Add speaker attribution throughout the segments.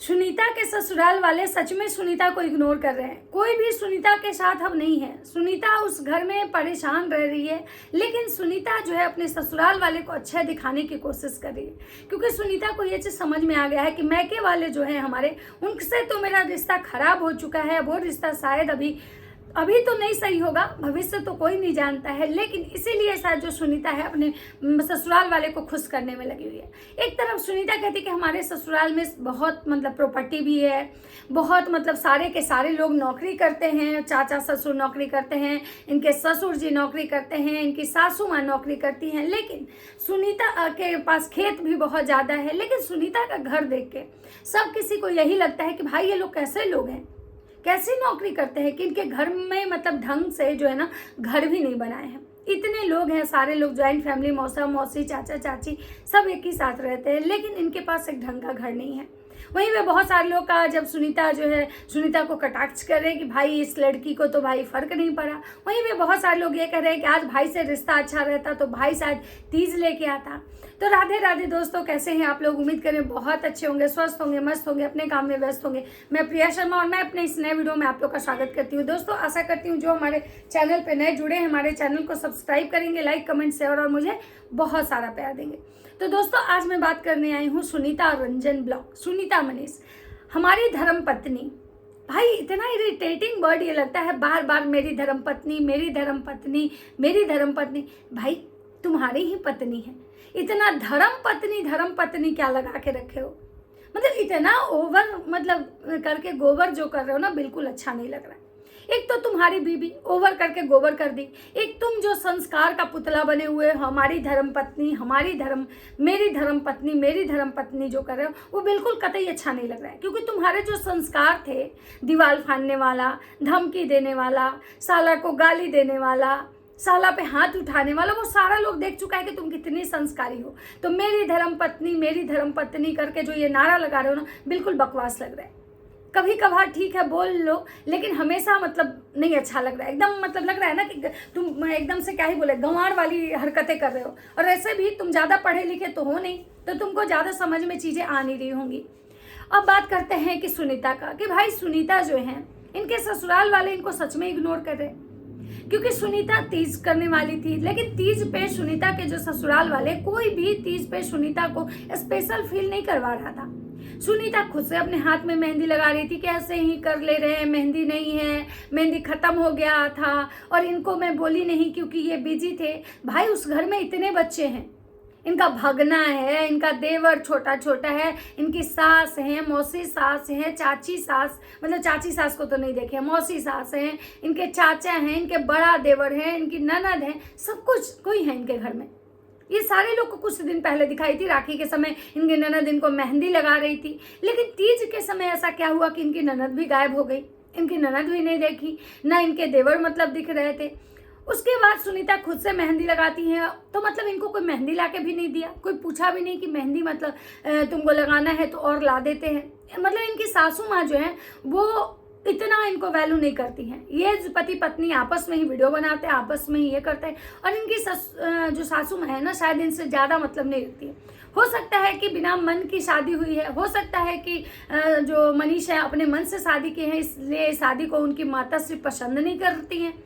Speaker 1: सुनीता के ससुराल वाले सच में सुनीता को इग्नोर कर रहे हैं। कोई भी सुनीता के साथ अब नहीं है। सुनीता उस घर में परेशान रह रही है, लेकिन सुनीता जो है अपने ससुराल वाले को अच्छा दिखाने की कोशिश कर रही है, क्योंकि सुनीता को ये चीज़ समझ में आ गया है कि मैके वाले जो है हमारे, उनसे तो मेरा रिश्ता खराब हो चुका है। वो रिश्ता शायद अभी तो नहीं सही होगा, भविष्य तो कोई नहीं जानता है, लेकिन इसीलिए शायद जो सुनीता है अपने ससुराल वाले को खुश करने में लगी हुई है। एक तरफ सुनीता कहती कि हमारे ससुराल में बहुत प्रॉपर्टी भी है, बहुत सारे के सारे लोग नौकरी करते हैं, चाचा ससुर नौकरी करते हैं, इनके ससुर जी नौकरी करते हैं, इनकी सासू माँ नौकरी करती हैं, लेकिन सुनीता के पास खेत भी बहुत ज़्यादा है। लेकिन सुनीता का घर देख के सब किसी को यही लगता है कि भाई ये लोग कैसे लोग हैं, कैसी नौकरी करते हैं कि इनके घर में ढंग से जो है ना घर भी नहीं बनाए हैं। इतने लोग हैं, सारे लोग ज्वाइंट फैमिली, मौसा मौसी चाचा चाची सब एक ही साथ रहते हैं, लेकिन इनके पास एक ढंग का घर नहीं है। वहीं पे बहुत सारे लोग का जब सुनीता को कटाक्ष कर रहे हैं कि भाई इस लड़की को तो भाई फर्क नहीं पड़ा, वहीं पे बहुत सारे लोग ये कह रहे हैं कि आज भाई से रिश्ता अच्छा रहता तो भाई शायद तीज लेके आता। तो राधे राधे दोस्तों, कैसे हैं आप लोग? उम्मीद करें बहुत अच्छे होंगे, स्वस्थ होंगे, मस्त होंगे, अपने काम में व्यस्त होंगे। मैं प्रिया शर्मा और मैं अपने इस नए वीडियो में आप लोग का स्वागत करती हूँ। दोस्तों आशा करती हूँ जो हमारे चैनल पे नए जुड़े हैं हमारे चैनल को सब्सक्राइब करेंगे, लाइक कमेंट शेयर और मुझे बहुत सारा प्यार देंगे। तो दोस्तों आज मैं बात करने आई हूँ सुनीता और रंजन ब्लॉग। सुनीता मनीष हमारी धर्म पत्नी, भाई इतना इरिटेटिंग वर्ड ये लगता है बार बार, मेरी धर्म पत्नी, मेरी धर्म पत्नी, मेरी धर्म पत्नी। भाई तुम्हारी ही पत्नी है, इतना धर्म पत्नी क्या लगा के रखे हो? इतना ओवर करके गोबर जो कर रहे हो ना, बिल्कुल अच्छा नहीं लग रहा है। एक तो तुम्हारी बीबी ओवर करके गोबर कर दी, एक तुम जो संस्कार का पुतला बने हुए हमारी धर्म पत्नी, मेरी धर्म पत्नी, मेरी धर्म पत्नी जो कर रहे हो वो बिल्कुल कतई अच्छा नहीं लग रहा है। क्योंकि तुम्हारे जो संस्कार थे, दीवार फाड़ने वाला, धमकी देने वाला, साला को गाली देने वाला, साला पे हाथ उठाने वाला, वो सारा लोग देख चुका है कि तुम कितनी संस्कारी हो। तो मेरी धर्म पत्नी करके जो ये नारा लगा रहे हो ना, बिल्कुल बकवास लग रहा है। कभी कभार ठीक है बोल लो, लेकिन हमेशा नहीं अच्छा लग रहा है। एकदम लग रहा है ना कि तुम एकदम से क्या ही बोले, गंवार वाली हरकतें कर रहे हो। और ऐसे भी तुम ज़्यादा पढ़े लिखे तो हो नहीं, तो तुमको ज़्यादा समझ में चीज़ें आ नहीं रही होंगी। अब बात करते हैं कि सुनीता का, कि भाई सुनीता जो है इनके ससुराल वाले इनको सच में इग्नोर कर रहे, क्योंकि सुनीता तीज करने वाली थी, लेकिन तीज पे सुनीता के जो ससुराल वाले कोई भी तीज पे सुनीता को स्पेशल फील नहीं करवा रहा था। सुनीता खुद से अपने हाथ में मेहंदी लगा रही थी कि ऐसे ही कर ले रहे हैं, मेहंदी नहीं है, मेहंदी खत्म हो गया था, और इनको मैं बोली नहीं क्योंकि ये बिजी थे। भाई उस घर में इतने बच्चे हैं, इनका भगना है, इनका देवर छोटा छोटा है, इनकी सास है, मौसी सास है, चाची सास, चाची सास को तो नहीं देखे, मौसी सास है, इनके चाचा हैं, इनके बड़ा देवर है, इनकी ननद है, सब कुछ कोई है इनके घर में। ये सारे लोग को कुछ दिन पहले दिखाई थी, राखी के समय इनकी ननद इनको मेहंदी लगा रही थी, लेकिन तीज के समय ऐसा क्या हुआ कि इनकी ननद भी गायब हो गई, इनकी ननद भी नहीं देखी, ना इनके देवर दिख रहे थे। उसके बाद सुनीता खुद से मेहंदी लगाती हैं, तो इनको कोई मेहंदी ला के भी नहीं दिया, कोई पूछा भी नहीं कि मेहंदी तुमको लगाना है तो और ला देते हैं। इनकी सासू माँ जो है वो इतना इनको वैल्यू नहीं करती हैं। ये पति पत्नी आपस में ही वीडियो बनाते हैं, आपस में ही ये करते हैं, और इनकी जो सासू माँ है ना, शायद इनसे ज़्यादा नहीं रखती है। हो सकता है कि बिना मन की शादी हुई है, हो सकता है कि जो मनीष है अपने मन से शादी की है, इसलिए शादी को उनकी माता श्री पसंद नहीं करती हैं।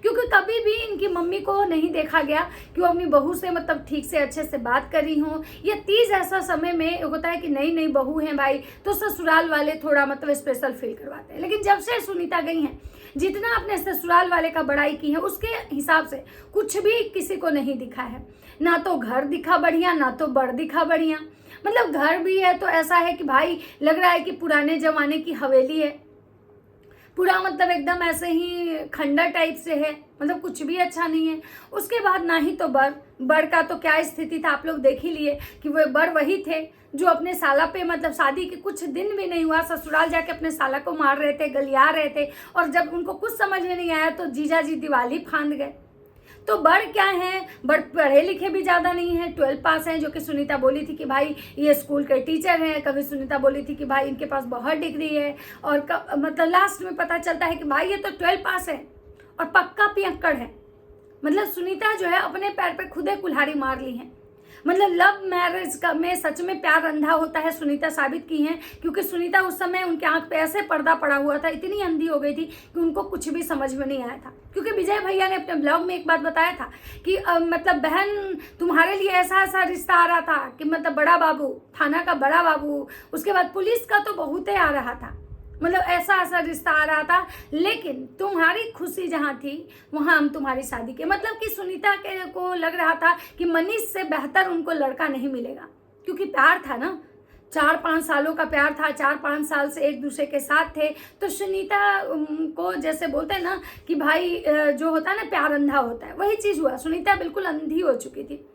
Speaker 1: क्योंकि कभी भी इनकी मम्मी को नहीं देखा गया कि वो अपनी बहू से ठीक से अच्छे से बात कर रही हो। ये तीज ऐसा समय में होता है कि नई बहू है भाई, तो ससुराल वाले थोड़ा स्पेशल फील करवाते हैं। लेकिन जब से सुनीता गई हैं, जितना अपने ससुराल वाले का बड़ाई की है, उसके हिसाब से कुछ भी किसी को नहीं दिखा है। ना तो घर दिखा बढ़िया, ना तो बड़ दिखा बढ़िया। घर भी है तो ऐसा है कि भाई लग रहा है कि पुराने जमाने की हवेली है, पूरा एकदम ऐसे ही खंडर टाइप से है, कुछ भी अच्छा नहीं है। उसके बाद ना ही तो बड़ का तो क्या स्थिति था, आप लोग देख ही लिए कि वो बड़ वही थे जो अपने साला पे शादी के कुछ दिन भी नहीं हुआ ससुराल जाके अपने साला को मार रहे थे, गलिया रहे थे, और जब उनको कुछ समझ में नहीं आया तो जीजा जी दिवाली फांद गए। तो बड़ क्या है, बड़ पढ़े लिखे भी ज़्यादा नहीं है, 12 पास हैं, जो कि सुनीता बोली थी कि भाई ये स्कूल के टीचर हैं। कभी सुनीता बोली थी कि भाई इनके पास बहुत डिग्री है, और लास्ट में पता चलता है कि भाई ये तो 12 पास है और पक्का पियक्कड़ है। सुनीता जो है अपने पैर पे खुदे कुल्हाड़ी मार ली है। मतलब लव मैरिज का में सच में प्यार अंधा होता है, सुनीता साबित की हैं। क्योंकि सुनीता उस समय उनके आंख पे ऐसे पर्दा पड़ा हुआ था, इतनी अंधी हो गई थी कि उनको कुछ भी समझ में नहीं आया था। क्योंकि विजय भैया ने अपने ब्लॉग में एक बात बताया था कि मतलब बहन तुम्हारे लिए ऐसा ऐसा रिश्ता आ रहा था कि मतलब बड़ा बाबू, थाना का बड़ा बाबू, उसके बाद पुलिस का तो बहुत ही आ रहा था, मतलब ऐसा ऐसा रिश्ता आ रहा था, लेकिन तुम्हारी खुशी जहाँ थी वहाँ हम तुम्हारी शादी के, मतलब कि सुनीता के को लग रहा था कि मनीष से बेहतर उनको लड़का नहीं मिलेगा। क्योंकि प्यार था ना, 4-5 सालों का प्यार था, 4-5 साल से एक दूसरे के साथ थे। तो सुनीता को जैसे बोलते हैं ना कि भाई जो होता है ना प्यार अंधा होता है, वही चीज़ हुआ। सुनीता बिल्कुल अंधी हो चुकी थी।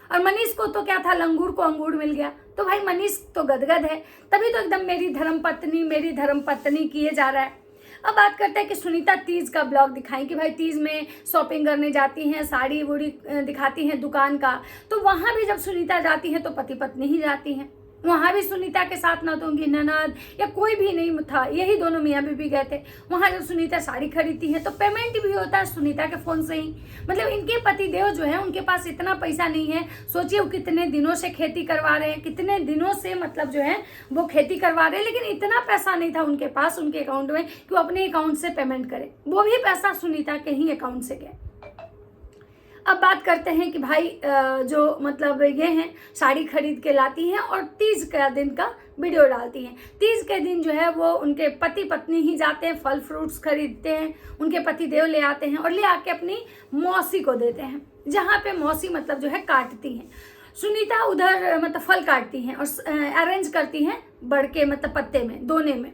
Speaker 1: और मनीष को तो क्या था, लंगूर को अंगूर मिल गया। तो भाई मनीष तो गदगद है, तभी तो एकदम मेरी धर्म पत्नी किए जा रहा है। अब बात करते हैं कि सुनीता तीज का ब्लॉग दिखाएं कि भाई तीज में शॉपिंग करने जाती हैं, साड़ी वूड़ी दिखाती हैं दुकान का। तो वहाँ भी जब सुनीता जाती हैं तो पति पत्नी ही जाती हैं। वहाँ भी सुनीता के साथ ना तो उनकी ननद या कोई भी नहीं था, यही दोनों मियाँ बीबी गए थे। वहाँ जब सुनीता साड़ी खरीदती है तो पेमेंट भी होता है सुनीता के फ़ोन से ही। मतलब इनके पतिदेव जो है उनके पास इतना पैसा नहीं है। सोचिए वो कितने दिनों से खेती करवा रहे हैं, कितने दिनों से मतलब जो है वो खेती करवा रहे हैं, लेकिन इतना पैसा नहीं था उनके पास, उनके अकाउंट में कि वो अपने अकाउंट से पेमेंट करें। वो भी पैसा सुनीता के ही अकाउंट से गए। अब बात करते हैं कि भाई जो मतलब ये हैं साड़ी खरीद के लाती हैं और तीज का दिन का वीडियो डालती हैं। तीज के दिन जो है वो उनके पति पत्नी ही जाते हैं, फल फ्रूट्स खरीदते हैं, उनके पति देव ले आते हैं और ले आके अपनी मौसी को देते हैं, जहाँ पे मौसी मतलब जो है काटती हैं। सुनीता उधर मतलब फल काटती हैं और अरेंज करती हैं बड़के मतलब पत्ते में, दोने में।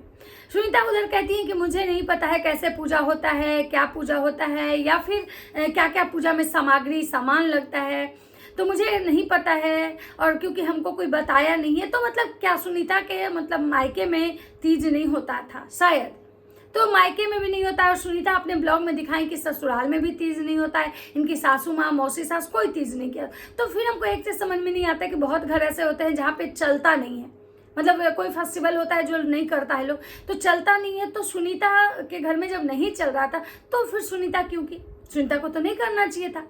Speaker 1: सुनीता उधर कहती हैं कि मुझे नहीं पता है कैसे पूजा होता है, क्या पूजा होता है, या फिर क्या क्या पूजा में सामान लगता है, तो मुझे नहीं पता है और क्योंकि हमको कोई बताया नहीं है। तो मतलब क्या सुनीता के मतलब मायके में तीज नहीं होता था शायद, तो मायके में भी नहीं होता है। और सुनीता अपने ब्लॉग में दिखाएं कि ससुराल में भी तीज नहीं होता है, इनकी सासू माँ मौसी सास कोई तीज नहीं किया। तो फिर हमको एक चीज़ समझ में नहीं आता कि बहुत घर ऐसे होते हैं जहाँ पे चलता नहीं है, मतलब कोई फेस्टिवल होता है जो नहीं करता है लोग, तो चलता नहीं है। तो सुनीता के घर में जब नहीं चल रहा था तो फिर सुनीता क्यों की? सुनीता को तो नहीं करना चाहिए था।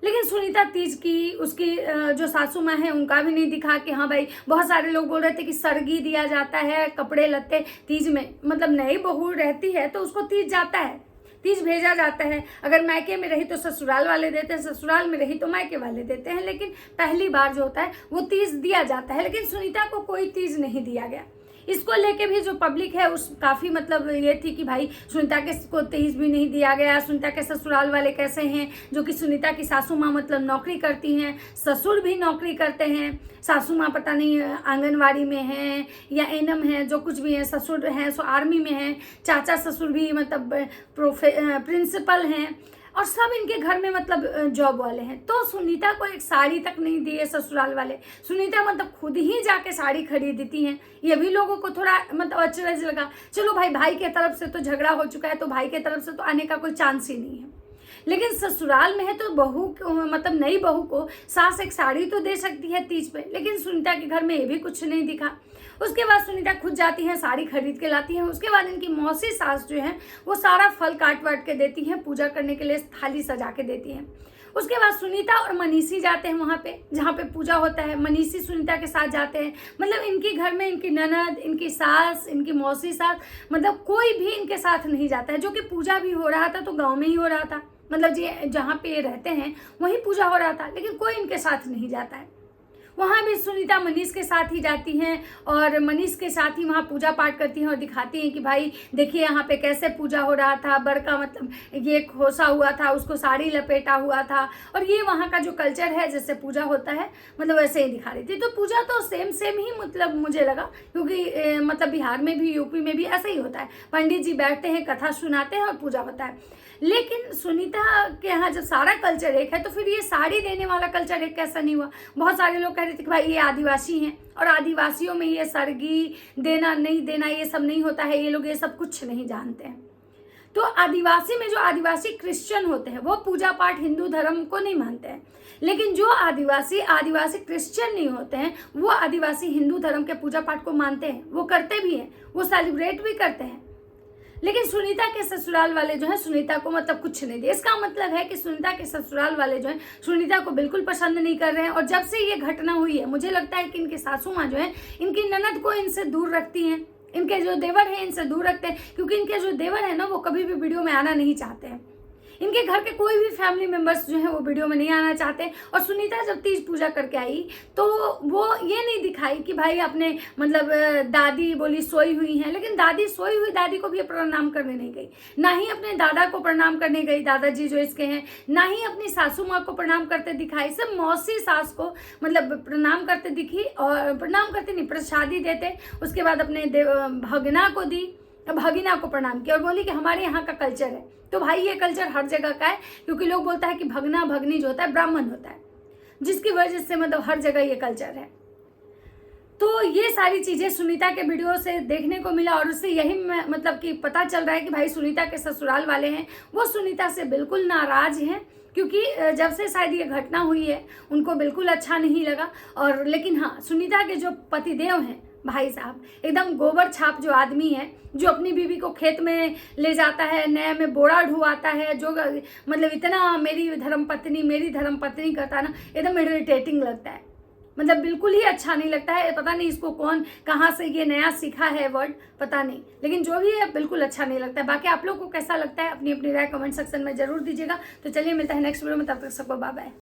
Speaker 1: लेकिन सुनीता तीज की, उसकी जो सासू माँ है उनका भी नहीं दिखा कि हाँ भाई, बहुत सारे लोग बोल रहे थे कि सरगी दिया जाता है, कपड़े लत्ते तीज में, मतलब नई बहू रहती है तो उसको तीज जाता है, तीज भेजा जाता है। अगर मायके में रही तो ससुराल वाले देते हैं, ससुराल में रही तो मायके वाले देते हैं, लेकिन पहली बार जो होता है वो तीज दिया जाता है। लेकिन सुनीता को कोई तीज नहीं दिया गया। इसको लेके भी जो पब्लिक है उस काफ़ी मतलब ये थी कि भाई सुनीता के को तीज भी नहीं दिया गया, सुनीता के ससुराल वाले कैसे हैं, जो कि सुनीता की सासू माँ मतलब नौकरी करती हैं, ससुर भी नौकरी करते हैं, सासू माँ पता नहीं आंगनवाड़ी में हैं या एनएम है, जो कुछ भी है, ससुर हैं सो आर्मी में हैं, चाचा ससुर भी मतलब प्रिंसिपल हैं, और सब इनके घर में मतलब जॉब वाले हैं। तो सुनीता को एक साड़ी तक नहीं दी है ससुराल वाले। सुनीता मतलब खुद ही जाके साड़ी खरीदती हैं। ये भी लोगों को थोड़ा मतलब अचरज लगा। चलो भाई के तरफ से तो झगड़ा हो चुका है, तो भाई के तरफ से तो आने का कोई चांस ही नहीं है, लेकिन ससुराल में है तो बहू मतलब नई बहू को सास एक साड़ी तो दे सकती है तीज पे, लेकिन सुनीता के घर में ये भी कुछ नहीं दिखा। उसके बाद सुनीता खुद जाती हैं, साड़ी खरीद के लाती हैं। उसके बाद इनकी मौसी सास जो है वो सारा फल काट वाट के देती हैं, पूजा करने के लिए थाली सजा के देती हैं। उसके बाद सुनीता और मनीषी जाते हैं वहाँ पे जहाँ पे पूजा होता है। मनीषी सुनीता के साथ जाते हैं, मतलब इनके घर में इनकी ननद, इनकी सास, इनकी मौसी सास, मतलब कोई भी इनके साथ नहीं जाता है। जो कि पूजा भी हो रहा था तो गाँव में ही हो रहा था, मतलब जहाँ पे रहते हैं वहीं पूजा हो रहा था, लेकिन कोई इनके साथ नहीं जाता है। वहाँ भी सुनीता मनीष के साथ ही जाती हैं और मनीष के साथ ही वहाँ पूजा पाठ करती हैं और दिखाती हैं कि भाई देखिए यहाँ पे कैसे पूजा हो रहा था। बड़का मतलब ये खोसा हुआ था, उसको साड़ी लपेटा हुआ था, और ये वहाँ का जो कल्चर है जैसे पूजा होता है मतलब वैसे ही दिखा रही थी। तो पूजा तो सेम ही मतलब मुझे लगा, क्योंकि मतलब बिहार में भी यूपी में भी ऐसा ही होता है। पंडित जी बैठते हैं, कथा सुनाते हैं और पूजा होता है। लेकिन सुनीता के यहाँ जब सारा कल्चर एक है तो फिर ये साड़ी देने वाला कल्चर एक कैसा नहीं हुआ? बहुत सारे लोग कह रहे थे कि भाई ये आदिवासी हैं और आदिवासियों में ये सरगी देना नहीं देना ये सब नहीं होता है, ये लोग ये सब कुछ नहीं जानते हैं। तो आदिवासी में जो आदिवासी क्रिश्चियन होते हैं वो पूजा पाठ हिंदू धर्म को नहीं मानते हैं, लेकिन जो आदिवासी क्रिश्चियन नहीं होते हैं वो आदिवासी हिंदू धर्म के पूजा पाठ को मानते हैं, वो करते भी हैं, वो सेलिब्रेट भी करते हैं। लेकिन सुनीता के ससुराल वाले जो है सुनीता को मतलब कुछ नहीं दिया। इसका मतलब है कि सुनीता के ससुराल वाले जो है सुनीता को बिल्कुल पसंद नहीं कर रहे हैं। और जब से ये घटना हुई है मुझे लगता है कि इनकी सासू माँ जो है इनकी ननद को इनसे दूर रखती हैं, इनके जो देवर हैं इनसे दूर रखते हैं, क्योंकि इनके जो देवर है ना वो कभी भी वीडियो में आना नहीं चाहते हैं। इनके घर के कोई भी फैमिली मेंबर्स जो है वो वीडियो में नहीं आना चाहते। और सुनीता जब तीज पूजा करके आई तो वो ये नहीं दिखाई कि भाई अपने मतलब दादी बोली सोई हुई हैं, लेकिन दादी सोई हुई दादी को भी प्रणाम करने नहीं गई, ना ही अपने दादा को प्रणाम करने गई, दादाजी जो इसके हैं, ना ही अपनी सासू माँ को प्रणाम करते दिखाई। सब मौसी सास को मतलब प्रणाम करते दिखी, और प्रणाम करते नहीं प्रसादी देते, उसके बाद अपने भगना को दी, भगिना को प्रणाम किया और बोली कि हमारे यहाँ का कल्चर है। तो भाई ये कल्चर हर जगह का है, क्योंकि लोग बोलता है कि भगना भगनी जो होता है ब्राह्मण होता है, जिसकी वजह से मतलब हर जगह ये कल्चर है। तो ये सारी चीजें सुनीता के वीडियो से देखने को मिला, और उससे यही मतलब कि पता चल रहा है कि भाई सुनीता के ससुराल वाले हैं वो सुनीता से बिल्कुल नाराज हैं, क्योंकि जब से शायद ये घटना हुई है उनको बिल्कुल अच्छा नहीं लगा। और लेकिन हाँ, सुनीता के जो पतिदेव हैं भाई साहब एकदम गोबर छाप जो आदमी है, जो अपनी बीवी को खेत में ले जाता है, नया में बोरा ढुआता है, जो मतलब इतना मेरी धर्म पत्नी करता है ना, एकदम इरिटेटिंग लगता है, मतलब बिल्कुल ही अच्छा नहीं लगता है। पता नहीं इसको कौन कहाँ से ये नया सीखा है वर्ड, पता नहीं, लेकिन जो भी है बिल्कुल अच्छा नहीं लगता है। बाकी आप लोग को कैसा लगता है अपनी अपनी राय कमेंट सेक्शन में जरूर दीजिएगा। तो चलिए मिलता है नेक्स्ट वीडियो में, तब तक सबको बाय बाय।